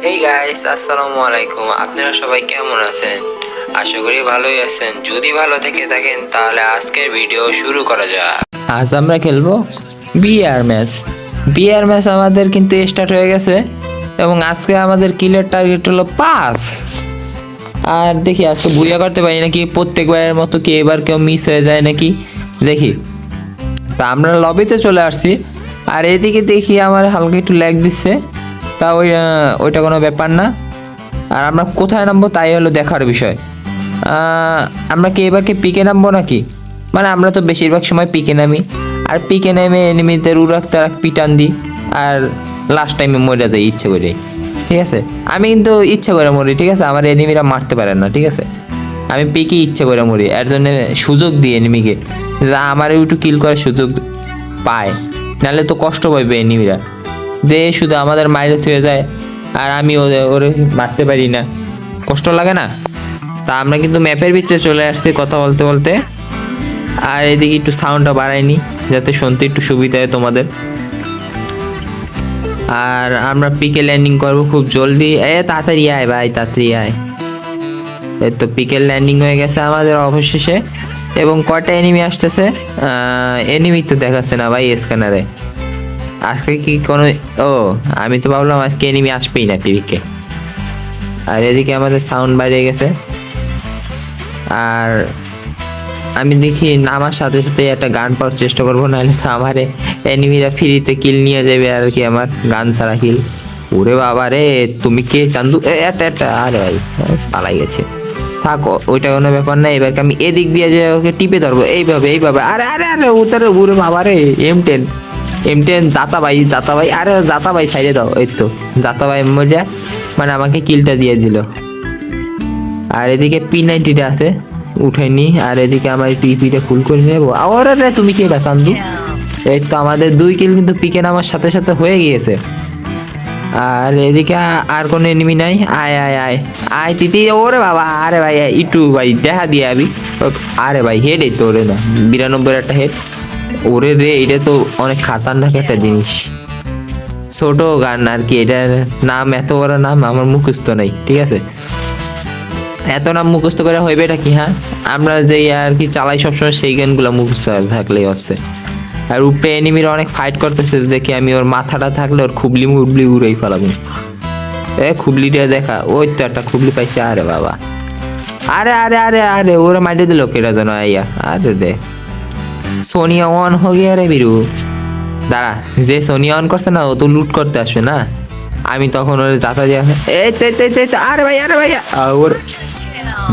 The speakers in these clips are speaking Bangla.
হেই গাইস, আসসালামু আলাইকুম। আপনারা সবাই কেমন আছেন? আশা করি ভালোই আছেন। যদি ভালো থেকে থাকেন তাহলে আজকের ভিডিও শুরু করা যাক। আজ আমরা খেলবো বিআর ম্যাচ। বিআর ম্যাচ আমাদের কিন্তু স্টার্ট হয়ে গেছে এবং আজকে আমাদের কিলের টার্গেট হলো 5। আর দেখি আজকে বুইয়া করতে পারি নাকি, প্রত্যেকবারের মতো কি এবার কেউ মিস হয়ে যায় নাকি দেখি। তা আমরা লবিতে চলে আসছি, আর এদিকে দেখি আমার হালকা একটু ল্যাগ দিচ্ছে। তা ওইটা কোনো ব্যাপার না। আর আমরা কোথায় নামবো তাই হলো দেখার বিষয়। আমরা কি এবার কি পিকে নামবো নাকি? মানে আমরা তো বেশিরভাগ সময় পিকে নামি, আর পিকে নেমে এনিমিদের উড়াক তারাক পিটান দিই, আর লাস্ট টাইমে মরে যাই ইচ্ছে করে। ঠিক আছে, আমি কিন্তু ইচ্ছে করে মরি। ঠিক আছে, আমার এনিমিরা মারতে পারে না। ঠিক আছে, আমি পিকে ইচ্ছে করে মরি, এর জন্য সুযোগ দিই এনিমিকে যা আমার একটু কিল করার সুযোগ পায়, নাহলে তো কষ্ট পাইবে এনিমিরা যে শুধু আমাদের মাইরে থুয়ে যায় আর আমি ওরে মারতে পারি না, কষ্ট লাগে না? তা আমরা কিন্তু ম্যাপের ভিতরে চলে আসছি কথা বলতে বলতে। আর এদিকে একটু সাউন্ডটা বাড়াইনি যাতে শুনতে একটু সুবিধা হয় তোমাদের। আর আমরা পিকে ল্যান্ডিং করবো খুব জলদি। তাড়াতাড়ি আয় ভাই, তাড়াতাড়ি আয়। এই তো পিকের ল্যান্ডিং হয়ে গেছে আমাদের অবশেষে। এবং কয়টা এনিমি আসতেছে? এনিমি তো দেখাচ্ছে না ভাই স্ক্যানারে। আজকে কি কোনো আমি তো ভাবলাম আজকে এনিমি আসবেই না পিকে। আর এদিকে আমাদের সাউন্ড বাইরে গেছে। আর আমি দেখি নামার সাথে সাথে একটা গান পাওয়ার চেষ্টা করবো, নাহলে তো আমার এনিমিরা ফ্রিতে কিল নিয়ে যাবে আর কি, আমার গান ছাড়া কিল। ওরে বাবা রে, তুমি কে চান্দু? একটা আরে ভাই পালাই গেছে। থাকো, ওইটা কোনো ব্যাপার না। এবারকে আমি এদিক দিয়ে যে ওকে টিপে ধরবো এইভাবে এইভাবে। আরে আরে আরে উতারে উড়ে বাবা রে, M10 জাতা ভাই, আরে জাতা ভাই সাইডে দাও। এই তো জাতা ভাই মজা, মানে আমাকে কিলটা দিয়ে দিল। আর এদিকে P90টা আছে, উঠাইনি। আর এদিকে আমার পিপিটা ফুল করে নেবো। আরে রে, তুমি কি এটা চান্দু? এই তো আমাদের 2 কিল কিন্তু পিকে নামার সাথে সাথে হয়ে গিয়েছে। আর এদিকে আর কোনো এনিমি নাই। আয় আয় আয় আয় তিতি। ওরে বাবা, আরে ভাই একটু ভাই দেখা দিয়ে আবি। আরে ভাই হেড, এই তো ওরে না 92 একটা হেড। ওরে রে, এটা তো অনেক খাতারনাক একটা জিনিস। ছোট গান আর কি, এটার নাম এত বড় নাম আমার মুখস্থ নাই। ঠিক আছে, এত নাম মুখস্থ করে হইবে এটা কি? হ্যাঁ, আমরা যে আর কি চালাই সবসময় সেই গানগুলো মুখস্থ থাকলেই হচ্ছে। আর উপরে এনিমিরা অনেক ফাইট করতেছে দেখি আমি, ওর মাথাটা থাকলে ওর খুবলি মুবলি উড়াই ফেলাবো। খুবলিটা দেখা, ওই তো একটা খুবলি পাইছে। আরে বাবা, আরে আরে আরে আরে ওরা মাইরে দিল কেটা যেন আইয়া। আরে রে, সোনিয়া অন হয়ে গিয়া রে বিরু। দাঁড়া, যে সোনিয়া অন করছে না ও তো লুট করতে আসবে না। আমি তখন ওর যাতা দিয়া আরে ভাই ওর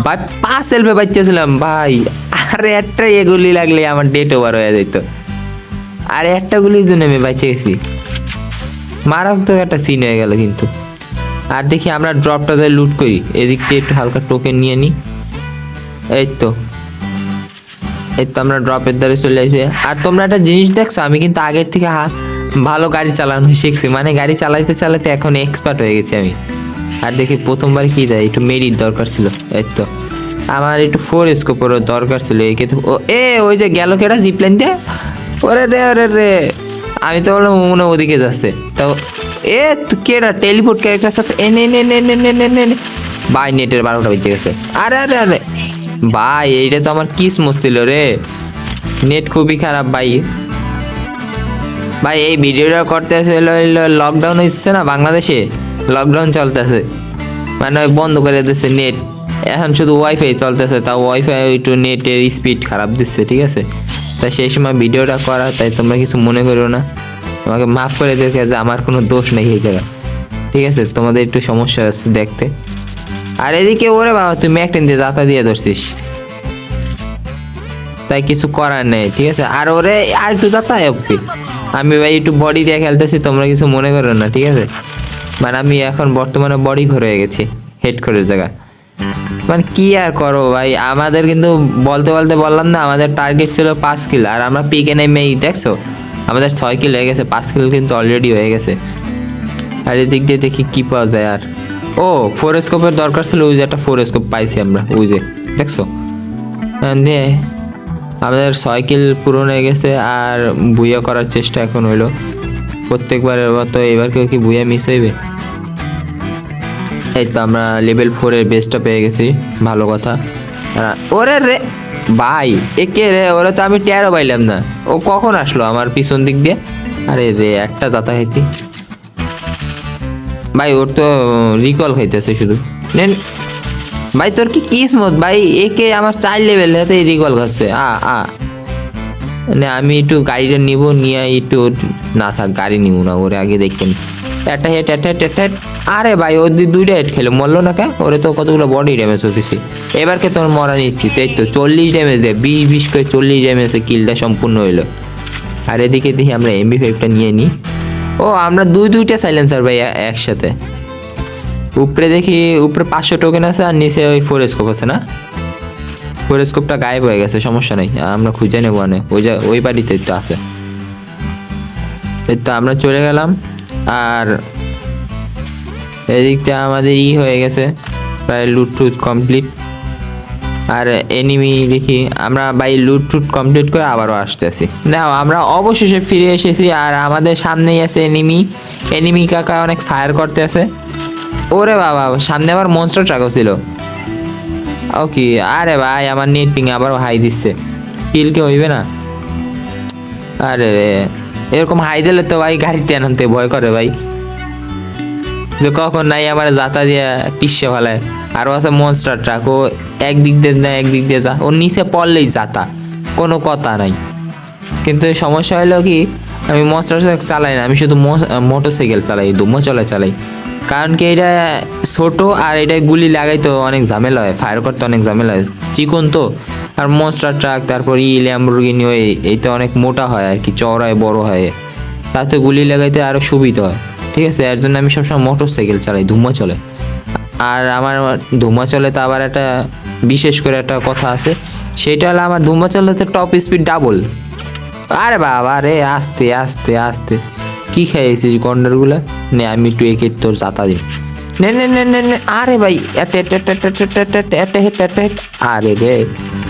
ভাই পাঁচ সেলফে বাচ্চাছিলাম ভাই। আরে একটা এগুলি লাগলে আমার ডেট ওভার হয়ে যেত। আর একটা গুলির জন্য আমি বেঁচে গেছি। মারাত্মক একটা সিন হয়ে গেল কিন্তু। আর দেখি আমরা ড্রপটা দিয়ে লুট করি, এদিক দিয়ে একটু হালকা টোকেন নিয়ে নিই। এই তো আমরা ড্রপের দ্বারে চলে আসি। আর তোমরা একটা জিনিস দেখছো, আমি কিন্তু আগের থেকে ভালো গাড়ি চালানো শিখছি, মানে গাড়ি চালাইতে চালাইতে এখন এক্সপার্ট হয়ে গেছি আমি। আর দেখি প্রথমবার কি দেয়, একটু মেরির দরকার ছিল। এই তো আমার একটু 4 স্কোপেরও দরকার ছিল। একে তো ওই যে গেল কেটা জিপলাইন দিয়ে। ওরে রে, আমি তো বললাম মনে ওদিকে যাচ্ছে। তো তুই কেটা টেলিপোর্ট ক্যারেক্টার সাথে এনে ভাই নেটের 12টা বেঁচে গেছে। আরে আরে আরে ভাই, এইটা তো আমার কিসমত ছিল রে। নেট খুবই খারাপ ভাই। ভাই এই ভিডিওটা করতেছে লকডাউন হচ্ছে না বাংলাদেশে, লকডাউন চলতেছে, মানে বন্ধ করে দিচ্ছে নেট। এখন শুধু ওয়াইফাই চলতেছে, তাও ওয়াইফাই একটু নেটের স্পিড খারাপ দিচ্ছে। ঠিক আছে, তাই সেই সময় ভিডিওটা করা, তাই তোমরা কিছু মনে করো না, আমাকে মাফ করে দেখে যে আমার কোনো দোষ নেই এই জায়গায়। ঠিক আছে, তোমাদের একটু সমস্যা আছে দেখতে। আর এদিকে ওরে বাবা, তুই ম্যাকটেন দিয়ে যাতা দিয়ে ধরছিস, তাই কিছু করার নেই। ঠিক আছে, আর ওরে আর একটু যাতা অব্দি। আমি ভাই একটু বডি দিয়ে খেলতেছি, তোমরা কিছু মনে করো না। ঠিক আছে, মানে আমি এখন বর্তমানে বডি ঘর হয়ে গেছি, হেড করে জায়গা। মানে কি আর করো ভাই, আমাদের কিন্তু বলতে বলতে বললাম না, আমাদের টার্গেট ছিল 5 কিল, আর আমরা পিকে নেমে দেখছো আমাদের 6 কিল হয়ে গেছে, 5 কিল কিন্তু অলরেডি হয়ে গেছে। আর এদিক দিয়ে দেখি কি পাওয়া যায়। আর 4 স্কোপের দরকার ছিল, ওই যে একটা 4 স্কোপ পাইছি আমরা, ওই যে দেখছো। দিয়ে আমাদের 6 কিল পূরণ হয়ে গেছে। আর বুইয়া করার চেষ্টা এখন হইলো প্রত্যেকবারের মতো। এবার কেউ কি বুইয়া মিস হইবে? এই তো আমরা লেভেল 4-এর বেসটা পেয়ে গেছি, ভালো কথা। ওরে রে ভাই, এ কে রে? ওরা তো আমি টেরও পাইলাম না, ও কখন আসলো আমার পিছন দিক দিয়ে? আরে রে একটা যাতা খাইতি ভাই, ওর তো রিকল খাইতেছে শুধু। নেন ভাই, তোর কি কিসমত ভাই, একে আমার 4 লেভেল হাতে রিকল খাচ্ছে। আ না আমি একটু গাড়িটা নিব, নিয়ে একটু না থাক গাড়ি নিব না, ওরে আগে দেখতেন। একটা হেড একটা হেড একটা হেড। আরে ভাই ও 2টা হেড খেলো, মরলো না কেন? ওরে তো কতগুলো বডি ড্যামেজ হতেছে। এবারকে তোর মরা নিচ্ছি, তাই তো 40 ড্যামেজ দেয়, 20 করে 40 ড্যামেজে কিলটা সম্পূর্ণ হইলো। আর এদিকে দেখি আমরা MP5টা নিয়ে নিই। ও আমরা দুইটা সাইলেন্সার ভাই একসাথে। উপরে দেখি, উপরে 500 টোকেন আছে আর নিচে ওই 4 স্কোপ আছে না? 4 স্কোপটা গায়েব হয়ে গেছে, সমস্যা নেই, আমরা খুঁজে নেবো। ওই বাড়িতে তো আছে। এই তো আমরা চলে গেলাম। আর এদিকটা আমাদের হয়ে গেছে, প্রায় লুট টুট কমপ্লিট। আর এনিমি দেখি আমরা ভাই লুট টুট কমপ্লিট করে আবারও আসতেছি। না আমরা অবশেষে ফিরে এসেছি, আর আমাদের সামনেই আছে এনিমি কাকা অনেক ফায়ার করতে আছে। ওরে বাবা, সামনে আবার মনস্টার ট্রাকও ছিল। ওকে, আরে ভাই আমার নেট পিং আবারও হাই দিচ্ছে, কিল কে হইবে না? আরে এরকম হাই দিলে তো ভাই গাড়িতে আনতে ভয় করে ভাই, যে কখন নাই আমার যাতা দিয়া পিসে ফেলায়। আরও আছে মনস্টার ট্রাক, ও একদিক দিয়ে না একদিক দিয়ে যা, ওর নিচে পড়লেই যাতা, কোনো কথা নাই। কিন্তু সমস্যা হলো কি, আমি মনস্টার ট্রাক চালাই না, আমি শুধু মোটরসাইকেল চালাই, দুমো চালাই। কারণ কি এটা ছোট, আর এটা গুলি লাগাই তো অনেক ঝামেলা হয়, ফায়ার করতে অনেক ঝামেলা হয়, চিকন তো। আর মনস্টার ট্রাক তারপর ল্যাম্বরগিনি ওই এইটা অনেক মোটা হয় আর কি, চওড়ায় বড় হয়, তাতে গুলি লাগাইতে আরও সুবিধা হয়। ঠিক আছে, এর জন্য আমি সবসময় মোটরসাইকেল চালাই, ধুমা চলে। আর আমার ধুমা চলে তো আবার একটা বিশেষ করে একটা কথা আছে, সেটা হলো আমার ধুমা চলেতে টপ স্পিড ডাবল। আরে বাবা রে, আস্তে আস্তে আস্তে কি খাইয়েছিস গন্ডারগুলা? নে আমি একটু একে তোর যাতা দিই। নে নে নে নে নে। আরে ভাই আরে রে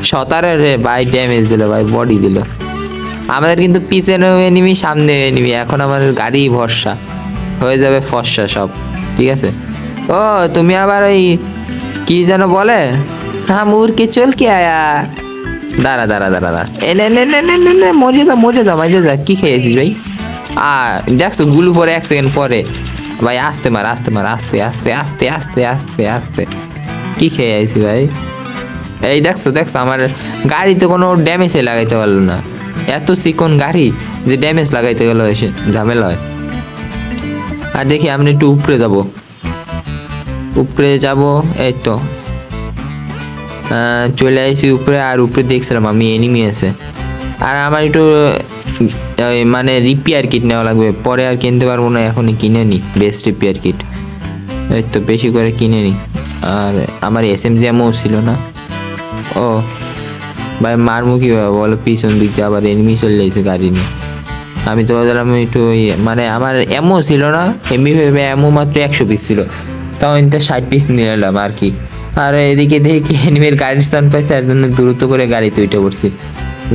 17 রে ভাই, ড্যামেজ দিল ভাই, বডি দিল। আমাদের কিন্তু পিছনে এনিমি, সামনে এনিমি, এখন আমার গাড়ি ভরসা হয়ে যাবে ফর্সা সব। ঠিক আছে। ও তুমি আবার ওই কি যেন বলে, হ্যাঁ মুরকে চল কে আয়া। দাঁড়া দাঁড়া দাঁড়া দাঁড়া, এ নে নে নে নে নে নে, মরে যা মাইরে যা। কি খেয়েছিস ভাই? দেখছো গুলু পরে 1 সেকেন্ড পরে ভাই, আস্তে মার আস্তে মার, আস্তে আস্তে আস্তে আস্তে আস্তে আস্তে। কি খেয়ে আইছি ভাই? এই দেখছো আমার গাড়ি তো কোনো ড্যামেজে লাগাইতে পারলো না, এত চিকন গাড়ি যে ড্যামেজ লাগাইতে গেলে ঝামেলা হয়। আর দেখি আমরা একটু উপরে যাব। এই তো চলে আসি উপরে, আর উপরে দেখছিলাম আমি এনিমি আছে। আর আমার একটু মানে রিপেয়ার কিট নেওয়া লাগবে, পরে আর কিনতে পারবো না, এখনই কিনে নি বেস্ট রিপেয়ার কিট। এই তো বেশি করে কিনে নি। আর আমার SMG এমও ছিল না। ও ভাই মারমু কীভাবে বলো, পিছন দিক দিয়ে আবার এনিমি চলে যাইছে গাড়ি নিয়ে। আমি তো ভাবলাম একটু মানে আমার এমও ছিল না, এমও মাত্র 100 পিস ছিল, তাও এটা 60 পিস নিয়ে এলাম আর কি। আর এদিকে দেখি এনিমির গাড়ির স্থান পাইছে, তার জন্য দ্রুত করে গাড়িতে উঠে পড়ছি,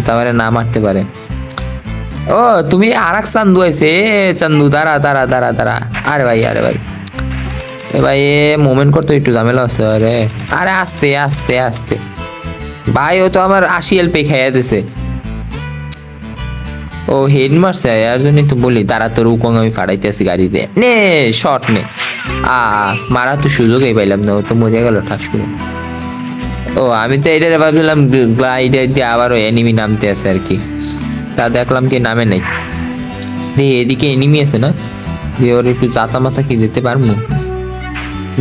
তারপরে না মারতে পারে। ও তুমি আর এক চান্দু আছে, চান্দু দাঁড়া দাঁড়া দাঁড়া দাঁড়া। আরে ভাই এ ভাই এ মোমেন্ট করতে একটু ঝামেলা আছে। আরে আস্তে আস্তে আস্তে ভাই, ও তো আমার 80 LP খাইয়া দিছে। ও হেড মারছে, এর জন্যই তো বলি তারা তোর উকং আমি ফাটাইতে আছি গাড়িতে। নে শর্ট নে। মারা তো সুযোগই পাইলাম না, ও তো মরে গেল ঠাস করে। ও আমি তো এটা ভাবছিলাম গ্লাইডার দিয়ে আবারও এনিমি নামতে আছে আর কি, তা দেখলাম কি নামে নাই। দিয়ে এদিকে এনিমি আছে না, দিয়ে ওর একটু জাতা মাথা কি দিতে পারবো?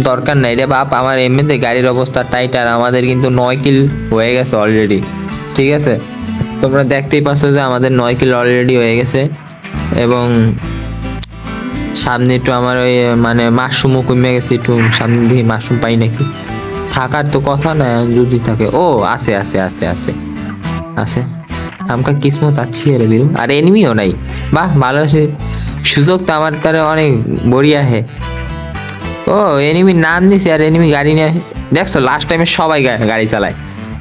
দরকার নাই রে বাপ, আমার এমনিতে গাড়ির অবস্থা টাইট, আর আমাদের কিন্তু 9 কিল হয়ে গেছে অলরেডি। ঠিক আছে, তোমরা দেখতেই পাচ্ছ যে আমাদের 9 কিল অলরেডি হয়ে গেছে। এবং সামনে একটু আমার ওই মানে মাশরুমও কমে গেছে, একটু সামনে দিয়ে মাশরুম পাই নাকি, থাকার তো কথা না যদি থাকে। ও আছে আছে আছে আছে আছে, আমকা কিসমত আছি রে বিরু। আর এনিমিও নাই, বাহ ভালো আছে, সুযোগ তো আমার তার অনেক বড়িয়া হে। ও এনিমি নাম দিছে আর এনিমি গাড়ি নিয়ে, দেখছো লাস্ট টাইমে সবাই গাড়ি চালায়।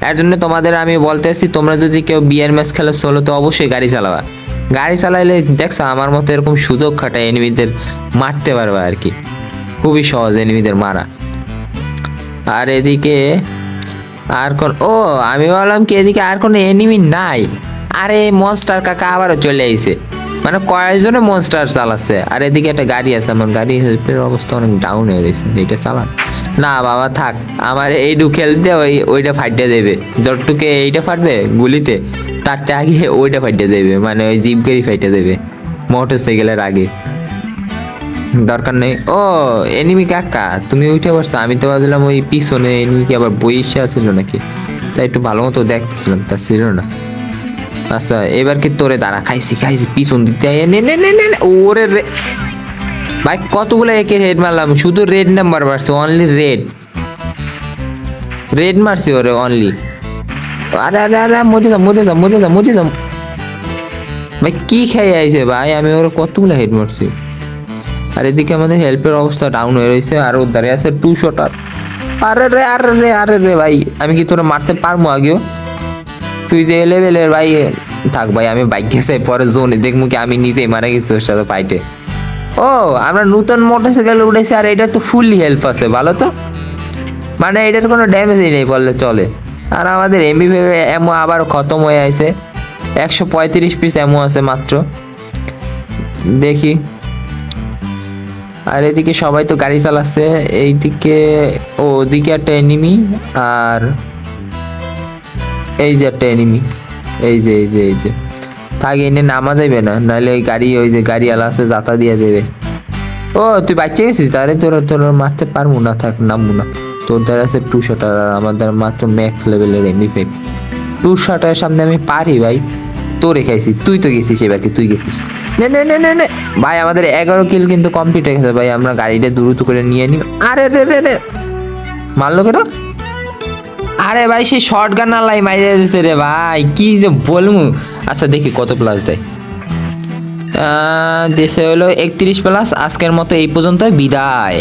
এর জন্য তোমাদের আমি বলতেছি, তোমরা যদি কেউ বিয়ার ম্যাচ খেলো সোলো, তো অবশ্যই গাড়ি চালাবা। গাড়ি চালাইলে দেখছো আমার মতো এরকম সুযোগ খাটায় এনিমিদের মারতে পারবা আর কি, খুবই সহজ এনিমিদের মারা। আর এদিকে আর কোন, ও আমি ভাবলাম কি এদিকে আর কোনো এনিমি নাই। আরে মনস্টার কাকা আবারও চলে আইছে, মানে কয়েকজনে মনস্টার চালাচ্ছে। আর এদিকে একটা গাড়ি আছে, আমার গাড়ির অবস্থা অনেক ডাউন হয়ে গেছে, এটা চালান না বাবা থাক। আমার এইটু খেলতে ওইটা ফাটিয়ে দেবে, যতটুকে এইটা ফাটবে গুলিতে, তার থেকে আগে ওইটা ফাটিয়ে দেবে, মানে ওই জিপ গাড়ি ফাটিয়ে দেবে মোটর সাইকেলের আগে। দরকার নেই। ও এনিমি কাকা তুমি উঠে বসছো, আমি তো ভাবছিলাম ওই পিছনে এনিমি কি আবার বইসা ছিল নাকি, তাই একটু ভালো মতো দেখতেছিলাম, তা ছিল না। আচ্ছা এবার কি তোরে দাঁড়া, খাইছি খাইছি পিছন দিক দিয়ে নে নে নে নে নে। ওরে রে ভাই কতগুলো একের হেড মারলাম, শুধু রেড নাম্বার মারছি, অনলি রেড রেড মারছি ওরে অনলি। আরে আরে আরে মরে যা মরে যা মরে যা মরে যা ভাই, কি খেয়ে আইছে ভাই, আমি ওরে কতগুলো হেড মারছি। আর এদিকে আমাদের হেল্পের অবস্থা ডাউন হয়ে রয়েছে, আর ওর দাঁড়িয়ে আছে 2 শটার। আরে রে আরে রে আরে রে ভাই, আমি কি তোরা মারতে পারবো আগেও? তুই যে লেভেলের ভাই, থাক ভাই আমি বাইক গেছে পরে জোনে দেখবো কি আমি নিজেই মারা গেছি ওর সাথে ফাইটে। ও আমরা নতুন মোটরসাইকেল উঠেছি, আর এটার তো ফুললি হেল্প আছে, ভালো তো, মানে এটার কোনো ড্যামেজই নেই বললে চলে। আর আমাদের এমবি এমও আবার খতম হয়ে আছে, 135 পিস এমও আছে মাত্র, দেখি। আর এদিকে সবাই তো গাড়ি চালাচ্ছে, এইদিকে ওদিকে একটা এনিমি, আর এই যে একটা এনিমি, এই যে এই যে এই যে থাক, এনে নামা যাবে না, নাহলে ওই গাড়ি, ওই যে গাড়িওয়ালা আছে যাতা দিয়ে দেবে। ও তুই বাচ্চা গেছিস, তাহলে তোরা তোরা মারতে পারবো না, থাক নামবো না। তোদের আছে 2 শটার, আর আমাদের মাত্র ম্যাক্স লেভেলের এমবি 2 শটার সামনে আমি পারি ভাই, তোরে খাইছি, তুই তো গেছিস এবার কি, তুই গেছিস। নে নে নে নে নে ভাই, আমাদের 11 কিল কিন্তু কমপ্লিট হয়ে গেছে ভাই, আমরা গাড়িটা দ্রুত করে নিয়ে নিব। আরে রে রে রে মারলো কেন? আরে ভাই সেই শর্ট গান আলাই মারিয়ে দিয়েছে রে ভাই, কি যে বলবো। আচ্ছা দেখি কত প্লাস দেয়। দেশে হলো 31 প্লাস। আজকের মতো এই পর্যন্ত, বিদায়।